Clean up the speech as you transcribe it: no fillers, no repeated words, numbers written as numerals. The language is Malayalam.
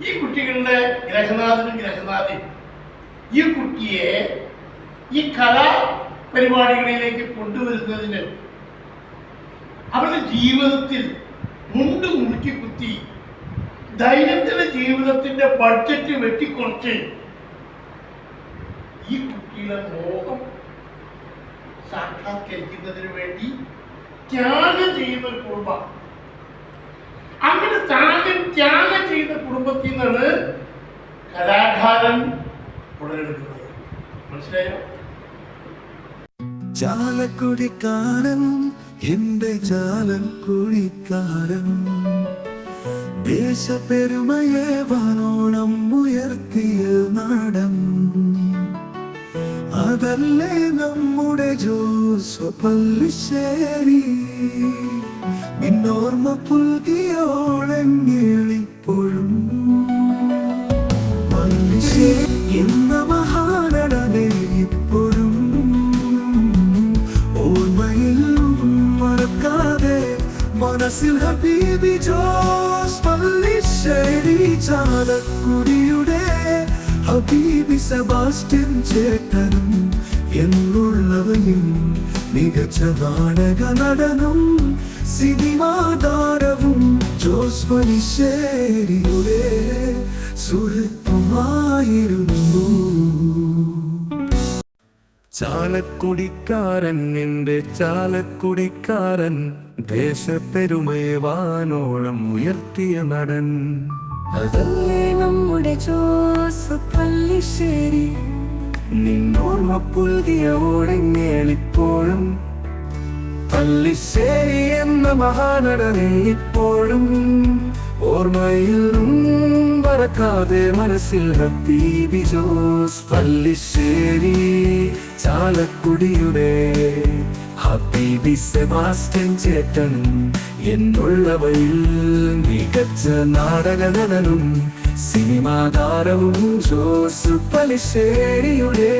ഈ കുട്ടികളുടെ ഗ്രഹനാഥൻ ഈ കുട്ടിയെ ഈ കലാ പരിപാടികളിലേക്ക് കൊണ്ടുവരുന്നതിന് അവരുടെ ജീവിതത്തിൽ മുണ്ട് മുറുക്കി കുത്തി ദൈനംദിന ജീവിതത്തിന്റെ ബഡ്ജറ്റ് വെട്ടിക്കുറച്ച് ഈ കുട്ടിയുടെ മോഹം സാക്ഷാത്കരിക്കുന്നതിന് വേണ്ടി ത്യാഗം ചെയ്യുന്ന ഒരു കുടുംബം. അങ്ങനെ ത്യാഗം ചെയ്യുന്ന കുടുംബത്തിൽ നിന്നാണ് കലാകാരൻ ഉടലെടുക്കുന്നത്. മനസ്സിലായോ? ചാലക്കുടിക്കാരൻ, എന്റെ ചാലക്കുടിക്കാരൻ, ദേശപ്പെരുമയെ വാനോളം ഉയർത്തിയ നാടൻ, അതല്ലേ നമ്മുടെ ജോസ് പല്ലിശ്ശേരി. നിന്നോർമ്മ പുൽകിയോളെങ്ങിളിപ്പോഴും പല്ലിശ്ശേരി എന്ന മഹാനടനെ ഇപ്പോഴും ഓർമ്മയിൽ മറക്കാതെ മനസ്സിൽ ഹബീബി ജോസ് പല്ലിശ്ശേരി. ചാലക്കുടിയുടെ ഹബീബി സെബാസ്റ്റ്യൻ ചേട്ടനും എന്നുള്ളവയും മികച്ച നാടക നടനും സിനിമാ താരവും ജോസ് പല്ലിശ്ശേരിയുടെ സുഹൃത്തുമായിരുന്നു. ചാലക്കുടിക്കാരൻ, എന്റെ ചാലക്കുടിക്കാരൻ, ദേശപ്പെരുമയെ വാനോളം ഉയർത്തിയ നടൻ, അതല്ലേ നമ്മുടെ ജോസ് പല്ലിശ്ശേരി. നിന്നോർമ്മ പുൽകിയ ഓടങ്ങേളിപ്പോഴും പല്ലിശ്ശേരി എന്ന മഹാനടനെ ഇപ്പോഴും ഓർമ്മയിൽ മറക്കാതെ മനസ്സിൽ ഹബീബി ജോസ് പല്ലിശ്ശേരി. ചാലക്കുടിയുടെ ഹബീബി സെബാസ്റ്റ്യൻ ചേട്ടൻ എന്നുള്ളവയിൽ മികച്ച നാടക നടനും സിനിമാ താരവും ജോസ് പല്ലിശ്ശേരിയുടെ